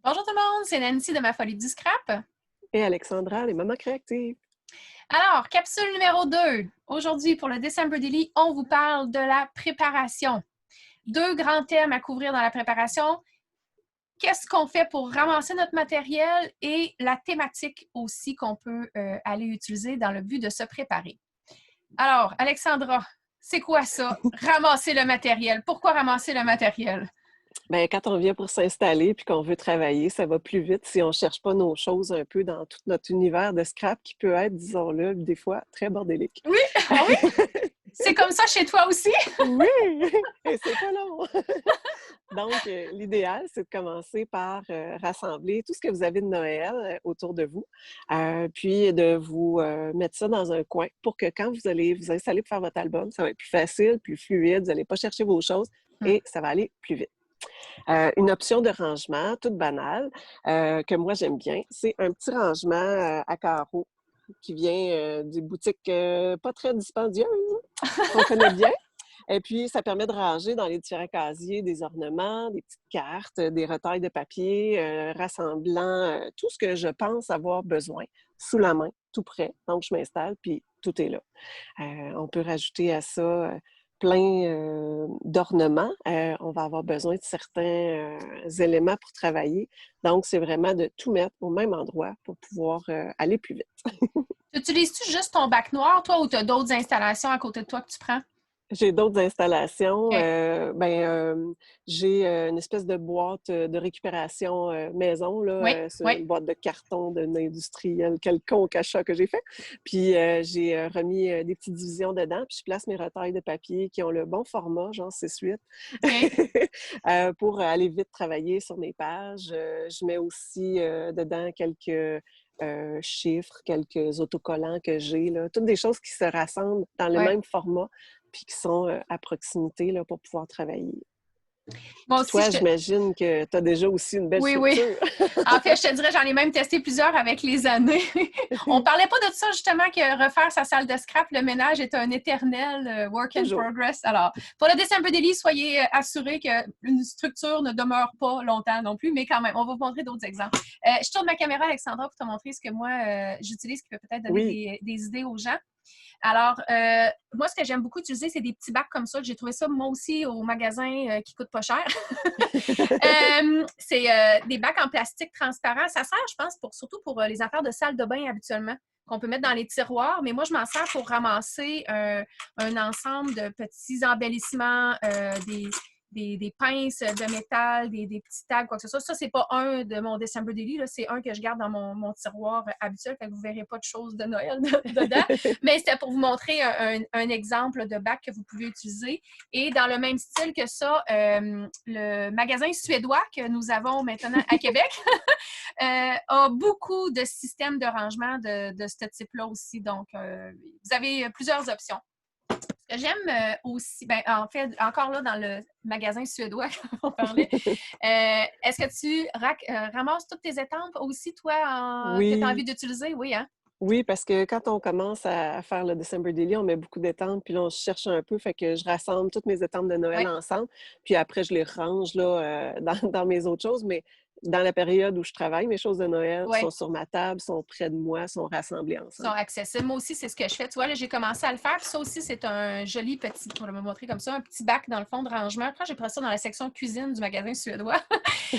Bonjour tout le monde, c'est Nancy de Ma Folie du Scrap. Et Alexandra, les mamans créatives. Alors, capsule numéro 2. Aujourd'hui, pour le December Daily, on vous parle de la préparation. Deux grands thèmes à couvrir dans la préparation. Qu'est-ce qu'on fait pour ramasser notre matériel et la thématique aussi qu'on peut aller utiliser dans le but de se préparer. Alors, Alexandra, c'est quoi ça? Ramasser le matériel. Pourquoi ramasser le matériel? Bien, quand on vient pour s'installer puis qu'on veut travailler, ça va plus vite si on ne cherche pas nos choses un peu dans tout notre univers de scrap qui peut être, disons-le, des fois très bordélique. Oui, ah oui? C'est comme ça chez toi aussi? Oui! Et c'est pas long! Donc, l'idéal, c'est de commencer par rassembler tout ce que vous avez de Noël autour de vous, puis de vous mettre ça dans un coin pour que quand vous allez vous installer pour faire votre album, ça va être plus facile, plus fluide, vous n'allez pas chercher vos choses et ça va aller plus vite. Une option de rangement, toute banale, que moi j'aime bien, c'est un petit rangement à carreaux qui vient des boutiques pas très dispendieuses, qu'on connaît bien. Et puis, ça permet de ranger dans les différents casiers des ornements, des petites cartes, des retailles de papier, rassemblant tout ce que je pense avoir besoin sous la main, tout prêt. Donc, je m'installe, puis tout est là. On peut rajouter à ça plein d'ornements. On va avoir besoin de certains éléments pour travailler. Donc, c'est vraiment de tout mettre au même endroit pour pouvoir aller plus vite. Utilises-tu juste ton bac noir, toi, ou tu as d'autres installations à côté de toi que tu prends? J'ai d'autres installations. Okay. J'ai une espèce de boîte de récupération maison, Oui, là. C'est oui. une boîte de carton d'un industriel quelconque achat que j'ai fait. Puis j'ai remis des petites divisions dedans, puis je place mes retailles de papier qui ont le bon format, genre 6-8, Okay. pour aller vite travailler sur mes pages. Je mets aussi dedans quelques chiffres, quelques autocollants que j'ai, là. Toutes des choses qui se rassemblent dans le Ouais. même format puis qui sont à proximité là, pour pouvoir travailler. Moi Puis aussi, toi, j'imagine que tu as déjà aussi une belle oui, oui. structure. En fait, je te dirais, j'en ai même testé plusieurs avec les années. On parlait pas de ça, justement, que refaire sa salle de scrap, le ménage est un éternel work in Toujours. progress. Alors, pour le December Daily, soyez assurés qu'une structure ne demeure pas longtemps non plus, mais quand même, on va vous montrer d'autres exemples. Je tourne ma caméra, Alexandra, pour te montrer ce que moi, j'utilise qui peut peut-être donner Oui. des idées aux gens. Alors, moi, ce que j'aime beaucoup utiliser, c'est des petits bacs comme ça. J'ai trouvé ça, moi aussi, au magasin qui coûte pas cher. C'est des bacs en plastique transparent. Ça sert, je pense, surtout pour les affaires de salle de bain habituellement, qu'on peut mettre dans les tiroirs. Mais moi, je m'en sers pour ramasser un ensemble de petits embellissements, des pinces de métal, des petits tags, quoi que ce soit. Ça, c'est pas un de mon December Daily, là, c'est un que je garde dans mon tiroir habituel, fait que vous ne verrez pas de choses de Noël dedans. Mais c'était pour vous montrer un exemple de bac que vous pouvez utiliser. Et dans le même style que ça, le magasin suédois que nous avons maintenant à Québec a beaucoup de systèmes de rangement de ce type-là aussi. Donc, vous avez plusieurs options. Ce que j'aime aussi, ben, en fait, encore là, dans le magasin suédois qu'on parlait, est-ce que tu ramasses toutes tes étampes aussi, toi, que tu as envie Oui. d'utiliser? Oui, hein? Oui, parce que quand on commence à faire le December Daily, on met beaucoup d'étampes, puis là, on se cherche un peu, fait que je rassemble toutes mes étampes de Noël Oui. ensemble, puis après, je les range là, dans mes autres choses, mais dans la période où je travaille, mes choses de Noël Oui. sont sur ma table, sont près de moi, sont rassemblées Sont ensemble. accessibles. Moi aussi, c'est ce que je fais. Tu vois, là, j'ai commencé à le faire. Puis ça aussi, c'est un joli petit, pour me montrer comme ça, un petit bac dans le fond de rangement. Après, j'ai pris ça dans la section cuisine du magasin suédois.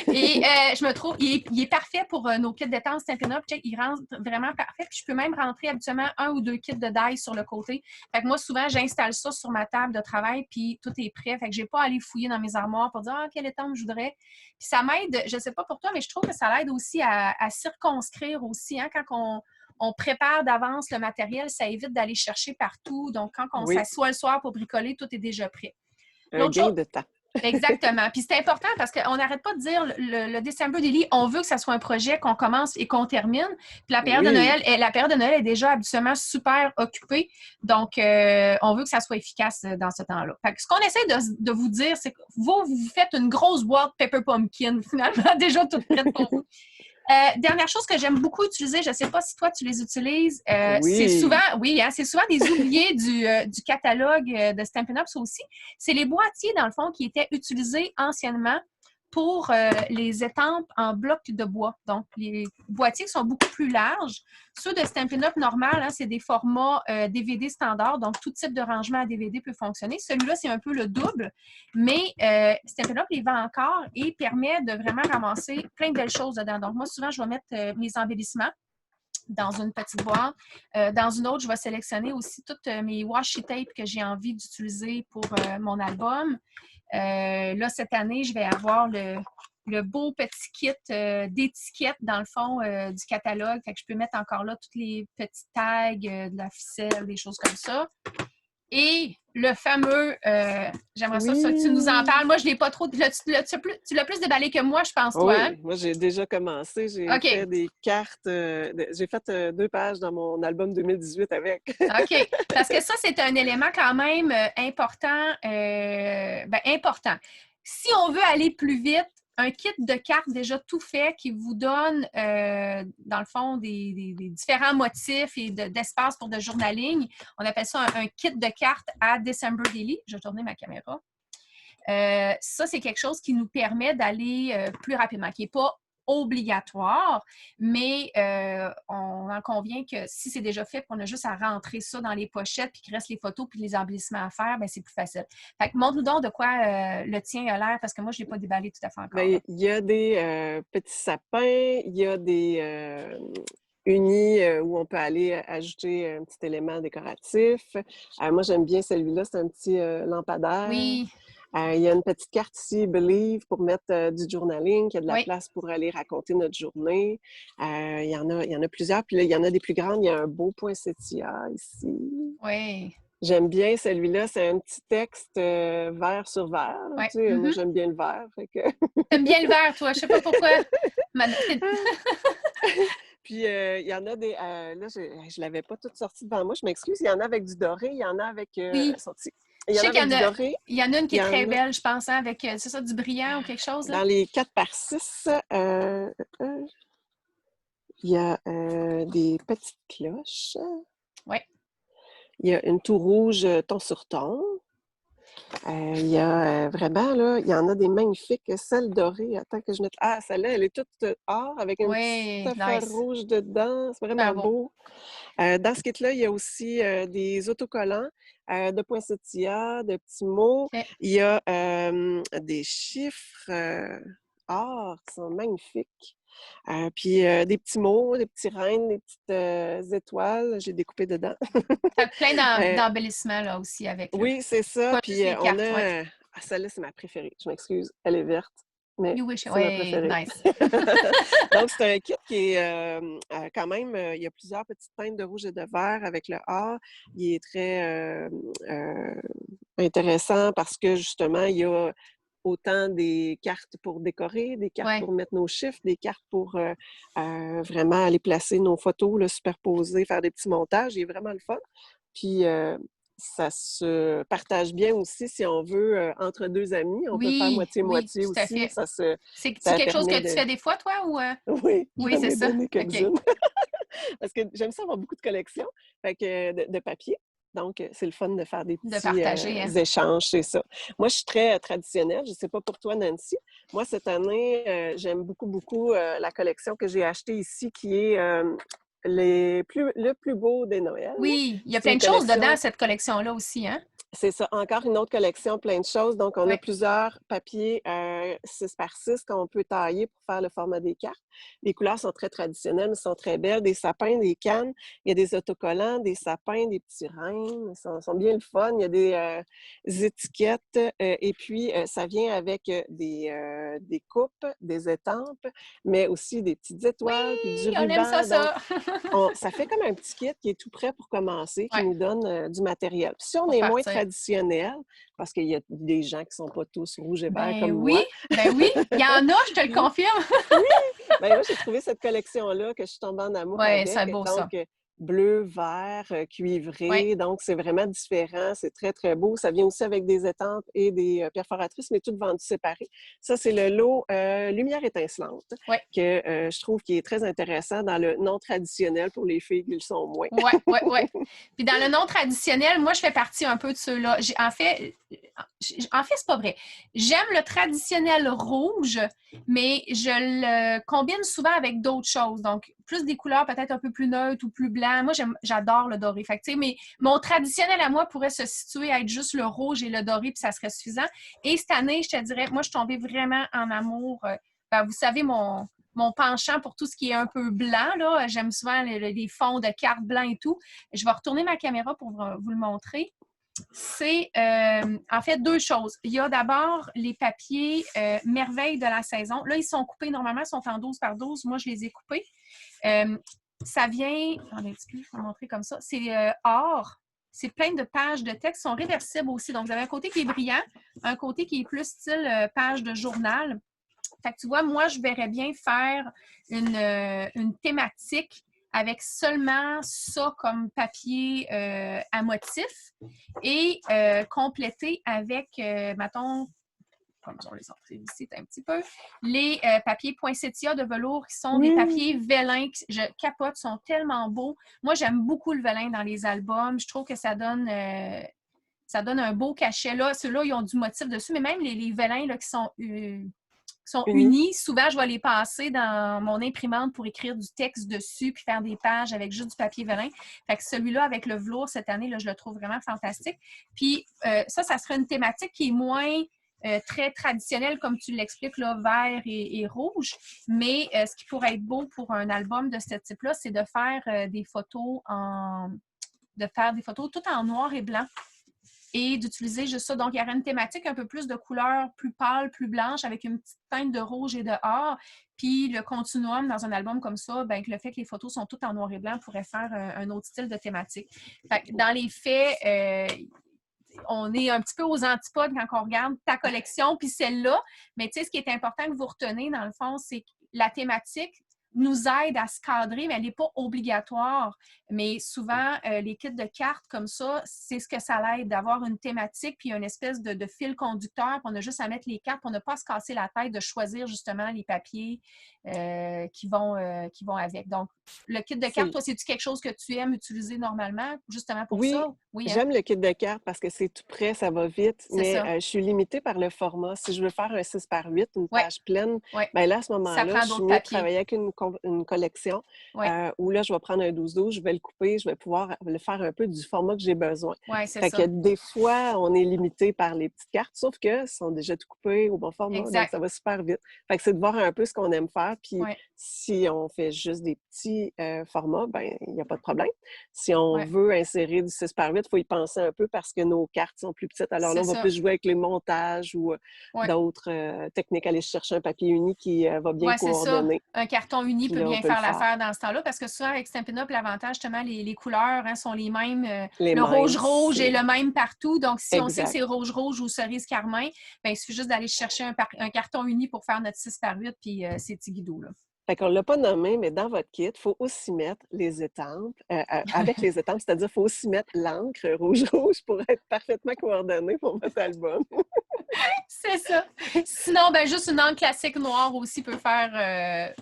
Et je me trouve, il est parfait pour nos kits d'étances Stampin' Up! Il rentre vraiment parfait. Puis je peux même rentrer habituellement 1 ou 2 kits de die sur le côté. Fait que moi, souvent, j'installe ça sur ma table de travail, puis tout est prêt. Fait que j'ai pas à aller fouiller dans mes armoires pour dire quelle étampe je voudrais. Puis ça m'aide, je sais pas pour toi, mais je trouve que ça l'aide aussi à circonscrire aussi, hein, quand on prépare d'avance le matériel, ça évite d'aller chercher partout. Donc, quand on Oui, s'assoit le soir pour bricoler, tout est déjà prêt. un L'autre gain chose, de temps. exactement. Puis c'est important parce qu'on n'arrête pas de dire le December Daily, on veut que ça soit un projet qu'on commence et qu'on termine. Puis la période Oui. de Noël est déjà habituellement super occupée. Donc, on veut que ça soit efficace dans ce temps-là. Fait que ce qu'on essaie de vous dire, c'est que vous faites une grosse boîte Pepper Pumpkin, finalement, déjà toute prête pour vous. Dernière chose que j'aime beaucoup utiliser, je ne sais pas si toi tu les utilises, c'est souvent, Oui. oui, hein, c'est souvent des oubliés du catalogue de Stampin' Up! Ça aussi. C'est les boîtiers, dans le fond, qui étaient utilisés anciennement pour les étampes en blocs de bois. Donc, les boîtiers sont beaucoup plus larges. Ceux de Stampin' Up! Normal, hein, c'est des formats DVD standard, donc tout type de rangement à DVD peut fonctionner. Celui-là, c'est un peu le double, mais Stampin' Up! Les vend encore et permet de vraiment ramasser plein de belles choses dedans. Donc, moi, souvent, je vais mettre mes embellissements dans une petite boîte. Dans une autre, je vais sélectionner aussi toutes mes washi tape que j'ai envie d'utiliser pour mon album. Là, cette année, je vais avoir le beau petit kit d'étiquettes, dans le fond, du catalogue. Fait que je peux mettre encore là toutes les petits tags, de la ficelle, des choses comme ça. Et le fameux, j'aimerais ça que tu nous en Oui! parles. Moi, je ne l'ai pas trop. Tu l'as plus déballé que moi, je pense, toi. Hein? Oui, moi j'ai déjà commencé. J'ai OK. fait des cartes. J'ai fait 2 pages dans mon album 2018 avec. OK. Parce que ça, c'est un élément quand même important. Important. Si on veut aller plus vite, un kit de cartes déjà tout fait qui vous donne, dans le fond, des différents motifs et d'espace pour de journaling. On appelle ça un kit de cartes à December Daily. Je vais tourner ma caméra. Ça, c'est quelque chose qui nous permet d'aller plus rapidement, qui n'est pas obligatoire, mais on en convient que si c'est déjà fait, qu'on a juste à rentrer ça dans les pochettes, puis qu'il reste les photos, puis les embellissements à faire, bien, c'est plus facile. Fait que montre-nous donc de quoi le tien a l'air, parce que moi, je ne l'ai pas déballé tout à fait encore. Bien, il y a des petits sapins, il y a des unis où on peut aller ajouter un petit élément décoratif. Moi, j'aime bien celui-là, c'est un petit lampadaire. Oui. Il y a une petite carte ici, Believe, pour mettre du journaling, il y a de la Oui. place pour aller raconter notre journée. Il y en a plusieurs, puis là, il y en a des plus grandes. Il y a un beau poinsettia ici. Oui. J'aime bien celui-là, c'est un petit texte vert sur vert. Ouais. Tu sais, moi, j'aime bien le vert. Fait que... T'aimes bien le vert, toi, je sais pas pourquoi. Puis, il y en a des... là, je l'avais pas toute sortie devant moi, je m'excuse. Il y en a avec du doré, il y en a avec... Oui. Il y en a avec du doré. Il y en a une qui est très belle, je pense, hein, avec, c'est ça, du brillant ou quelque chose, là? Dans les 4x6, il y a des petites cloches. Oui. Il y a une toux rouge ton sur ton. Il y a vraiment, là, il y en a des magnifiques. Celle dorée, attends que je mette... Ah, celle-là, elle est toute or avec une petite affaire rouge dedans. C'est vraiment beau. Dans ce kit-là, il y a aussi des autocollants de poinsettias, de petits mots. Okay. Il y a des chiffres or qui sont magnifiques. Puis des petits mots, des petits reines, des petites étoiles. J'ai découpé dedans. T'as plein d'embellissements là aussi avec. Oui, c'est ça. Pas Puis cartes, on a... Ah, celle-là, c'est ma préférée. Je m'excuse. Elle est verte. Mais c'est ma préférée. Nice. Donc, c'est un kit qui est quand même... il y a plusieurs petites teintes de rouge et de vert avec le or. Il est très intéressant parce que, justement, il y a autant des cartes pour décorer, des cartes pour mettre nos chiffres, des cartes pour vraiment aller placer nos photos, là, superposer, faire des petits montages. Il est vraiment le fun. Puis, ça se partage bien aussi si on veut entre deux amis. On peut faire moitié-moitié aussi. C'est quelque chose que tu fais des fois, toi? Ou Oui, c'est ça. Okay. Parce que j'aime ça avoir beaucoup de collections de papier. Donc, c'est le fun de faire des petits échanges, c'est ça. Moi, je suis très traditionnelle. Je ne sais pas pour toi, Nancy. Moi, cette année, j'aime beaucoup la collection que j'ai achetée ici, qui est le plus beau des Noëls. Oui, il y a plein de choses dedans, cette collection-là aussi, hein? C'est ça. Encore une autre collection, plein de choses. Donc, on a plusieurs papiers 6x6 qu'on peut tailler pour faire le format des cartes. Les couleurs sont très traditionnelles, mais sont très belles. Des sapins, des cannes. Il y a des autocollants, des sapins, des petits reins. Ils sont bien le fun. Il y a des étiquettes. Et puis, ça vient avec des coupes, des étampes, mais aussi des petites étoiles, puis du ruban. On aime ça. Donc, ça fait comme un petit kit qui est tout prêt pour commencer, qui nous donne du matériel. Puis si on est moins traditionnel, parce qu'il y a des gens qui ne sont pas tous rouges et verts comme moi. Ben oui, il y en a, je te le confirme. Oui, ben moi, j'ai trouvé cette collection-là que je suis tombée en amour avec. C'est beau, donc, ça. bleu, vert, Ouais. cuivré. Donc, c'est vraiment différent. C'est très, très beau. Ça vient aussi avec des étampes et des perforatrices, mais toutes vendues séparées. Ça, c'est le lot Lumière étincelante Ouais. que je trouve qui est très intéressant dans le non traditionnel pour les filles qui le sont moins. Ouais, ouais, ouais. Puis dans le non traditionnel, moi, je fais partie un peu de ceux-là. En fait, c'est pas vrai. J'aime le traditionnel rouge, mais je le combine souvent avec d'autres choses. Donc, plus des couleurs peut-être un peu plus neutres ou plus blancs. Moi, j'adore le doré. Fait que, tu sais, mais mon traditionnel à moi pourrait se situer à être juste le rouge et le doré, puis ça serait suffisant. Et cette année, je te dirais, moi, je suis tombée vraiment en amour. Vous savez, mon penchant pour tout ce qui est un peu blanc. Là. J'aime souvent les fonds de cartes blancs et tout. Je vais retourner ma caméra pour vous le montrer. C'est en fait deux choses. Il y a d'abord les papiers merveilles de la saison. Là, ils sont coupés. Normalement, ils sont en 12 par 12. Moi, je les ai coupés. Ça vient... Attendez un petit peu, je vais vous montrer comme ça. C'est or. C'est plein de pages de texte. Ils sont réversibles aussi. Donc, vous avez un côté qui est brillant, un côté qui est plus style page de journal. Fait que tu vois, moi, je verrais bien faire une thématique avec seulement ça comme papier à motif et compléter avec, mettons, comme on les a ici un petit peu, les papiers poinsettia de velours qui sont des Oui, papiers vélins que je capote, sont tellement beaux. Moi, j'aime beaucoup le vélin dans les albums. Je trouve que ça donne un beau cachet. Là, ceux-là, ils ont du motif dessus, mais même les vélins là, qui sont uni. unis. Souvent, je vais les passer dans mon imprimante pour écrire du texte dessus puis faire des pages avec juste du papier vélin. Fait que celui-là, avec le velours, cette année, là, je le trouve vraiment fantastique. Puis ça serait une thématique qui est moins très traditionnelle, comme tu l'expliques, là, vert et rouge. Mais ce qui pourrait être beau pour un album de ce type-là, c'est de faire de faire des photos tout en noir et blanc et d'utiliser juste ça. Donc, il y aurait une thématique un peu plus de couleurs plus pâles, plus blanches, avec une petite teinte de rouge et de or. Puis le continuum dans un album comme ça, ben, le fait que les photos sont toutes en noir et blanc pourrait faire un autre style de thématique. Fait que dans les faits, on est un petit peu aux antipodes quand on regarde ta collection puis celle-là. Mais tu sais, ce qui est important que vous retenez, dans le fond, c'est que la thématique nous aide à se cadrer, mais elle n'est pas obligatoire. Mais souvent, les kits de cartes comme ça, c'est ce que ça l'aide d'avoir une thématique puis une espèce de fil conducteur. Puis on a juste à mettre les cartes pour ne pas se casser la tête de choisir justement les papiers qui vont avec. Donc, le kit de cartes, C'est toi, c'est-tu quelque chose que tu aimes utiliser normalement justement pour Oui, ça? Oui, hein? j'aime le kit de cartes parce que c'est tout prêt, ça va vite, C'est mais ça. je suis limitée par le format. Si je veux faire un 6 par 8, une Oui, page pleine, oui. ben là, à ce Ça moment-là, prend je suis d'autres mieux de papiers. travailler avec une collection Oui, où là, je vais prendre un 12-12, je vais le couper, je vais pouvoir le faire un peu du format que j'ai besoin. ouais, c'est Fait que ça. des fois, on est limité par les petites cartes, sauf que sont déjà tout coupées au bon format, donc Exact. ça va super vite. Fait que c'est de voir un peu ce qu'on aime faire, puis Oui, si on fait juste des petits formats, ben il n'y a pas de problème. Si on oui, veut insérer du 6 par 8, il faut y penser un peu parce que nos cartes sont plus petites. Alors là, c'est on va ça. plus jouer avec les montages ou Oui, d'autres techniques, aller chercher un papier uni qui va bien ouais, c'est ça. coordonner. Un carton uni Puis peut là, on bien peut le faire faire. l'affaire dans ce temps-là parce que souvent, avec Stampin' Up, l'avantage, justement, les couleurs sont les mêmes. Les Le mêmes, rouge-rouge est le même partout. Donc, si on sait que exact. c'est rouge-rouge ou cerise carmin, ben, il suffit juste d'aller chercher un carton uni pour faire notre 6 par 8 puis c'est Tigidou, là. Fait qu'on ne l'a pas nommé, mais dans votre kit, il faut aussi mettre les étampes, avec les étampes, c'est-à-dire qu'il faut aussi mettre l'encre rouge-rouge pour être parfaitement coordonné pour votre album. C'est ça. Sinon, ben juste une encre classique noire aussi peut faire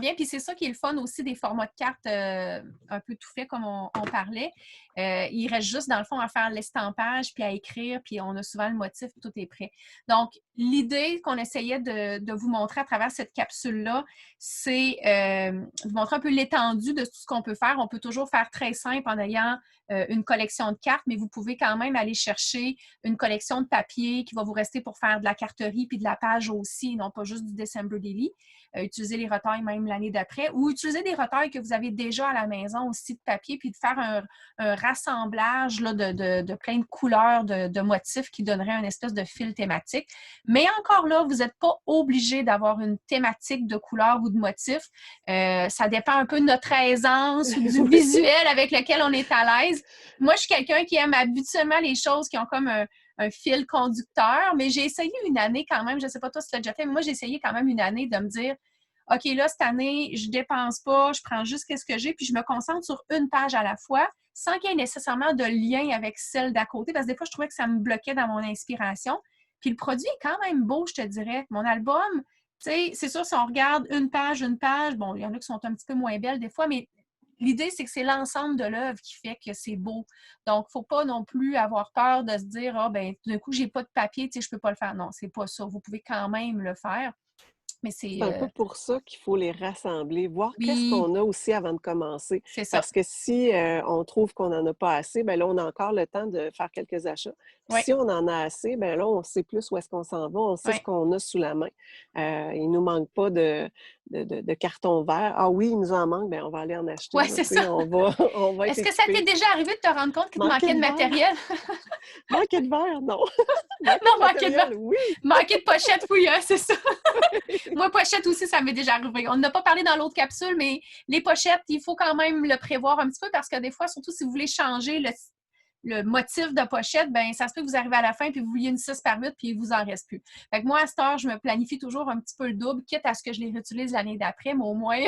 bien. Puis c'est ça qui est le fun aussi des formats de cartes un peu tout fait comme on parlait. Il reste juste, dans le fond, à faire l'estampage, puis à écrire, puis on a souvent le motif, tout est prêt. Donc, l'idée qu'on essayait de vous montrer à travers cette capsule-là, c'est de vous montrer un peu l'étendue de tout ce qu'on peut faire. On peut toujours faire très simple en ayant une collection de cartes, mais vous pouvez quand même aller chercher une collection de papier qui va vous rester pour faire de la carterie puis de la page aussi, non pas juste du December Daily. Utiliser les retailles même l'année d'après ou utiliser des retailles que vous avez déjà à la maison aussi de papier puis de faire un rassemblage là, de plein de couleurs, de motifs qui donnerait une espèce de fil thématique. Mais encore là, vous n'êtes pas obligé d'avoir une thématique de couleurs ou de motifs. Ça dépend un peu de notre aisance ou du Oui. visuel avec lequel on est à l'aise. Moi, je suis quelqu'un qui aime habituellement les choses qui ont comme un fil conducteur, mais j'ai essayé une année quand même, je ne sais pas toi si tu l'as déjà fait, mais moi, j'ai essayé quand même une année de me dire, OK, là, cette année, je dépense pas, je prends juste ce que j'ai, puis je me concentre sur une page à la fois, sans qu'il y ait nécessairement de lien avec celle d'à côté, parce que des fois, je trouvais que ça me bloquait dans mon inspiration. Puis le produit est quand même beau, je te dirais. Mon album, tu sais, c'est sûr, si on regarde une page, bon, il y en a qui sont un petit peu moins belles des fois, mais l'idée, c'est que c'est l'ensemble de l'œuvre qui fait que c'est beau. Donc, il ne faut pas non plus avoir peur de se dire, ah, ben, d'un coup, j'ai pas de papier, tu sais, je peux pas le faire. Non, c'est pas ça. Vous pouvez quand même le faire. Mais C'est un peu pour ça qu'il faut les rassembler, voir qu'est-ce oui, qu'on a aussi avant de commencer. c'est ça. Parce que si on trouve qu'on n'en a pas assez, bien là, on a encore le temps de faire quelques achats. Puis Oui, si on en a assez, bien là, on sait plus où est-ce qu'on s'en va, on sait ce oui. qu'on a sous la main. Il ne nous manque pas de carton vert. Ah oui, il nous en manque, bien on va aller en acheter. Oui, Là, c'est tu sais, ça. on va être Est-ce que ça t'est équipés. déjà arrivé de te rendre compte qu'il te Manquer manquait de de verre? matériel? Manquer de verre, non. Manquer Non, de manquer de verre. matériel, oui. Manquer de pochette, oui, hein, c'est ça. Moi, pochette aussi, ça m'est déjà arrivé. On n'a pas parlé dans l'autre capsule, mais les pochettes, il faut quand même le prévoir un petit peu parce que des fois, surtout si vous voulez changer le motif de pochette, ben ça se peut que vous arrivez à la fin puis vous vouliez une 6 par 8 puis il vous en reste plus. Fait que moi, à cette heure, je me planifie toujours un petit peu le double, quitte à ce que je les réutilise l'année d'après, mais au moins,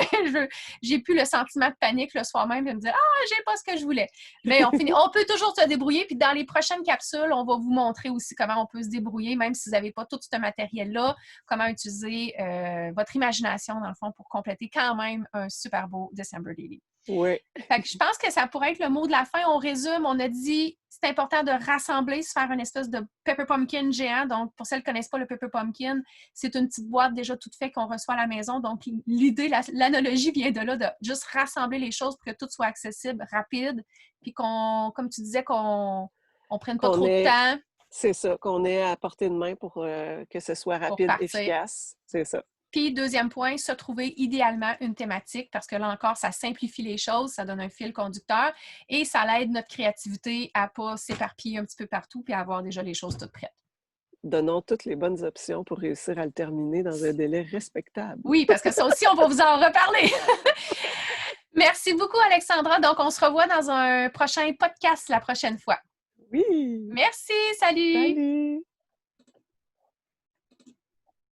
j'ai plus le sentiment de panique le soir même de me dire « Ah, j'ai pas ce que je voulais ». Mais on peut toujours se débrouiller, puis dans les prochaines capsules, on va vous montrer aussi comment on peut se débrouiller, même si vous n'avez pas tout ce matériel-là, comment utiliser votre imagination, dans le fond, pour compléter quand même un super beau December Daily. Oui. Fait que je pense que ça pourrait être le mot de la fin. On résume, on a dit c'est important de rassembler, se faire une espèce de Pepper Pumpkin géant. Donc, pour celles qui ne connaissent pas le Pepper Pumpkin, c'est une petite boîte déjà toute faite qu'on reçoit à la maison. Donc, l'idée, l'analogie vient de là, de juste rassembler les choses pour que tout soit accessible, rapide, puis comme tu disais, qu'on prenne pas Qu'on trop de ait, temps c'est ça, qu'on ait à portée de main pour que ce soit pour rapide, partir. efficace. C'est ça. Puis, deuxième point, se trouver idéalement une thématique parce que là encore, ça simplifie les choses, ça donne un fil conducteur et ça aide notre créativité à ne pas s'éparpiller un petit peu partout puis à avoir déjà les choses toutes prêtes. Donnons toutes les bonnes options pour réussir à le terminer dans un délai respectable. Oui, parce que ça aussi, on va vous en reparler. Merci beaucoup, Alexandra. Donc, on se revoit dans un prochain podcast la prochaine fois. Oui! Merci, salut! Salut!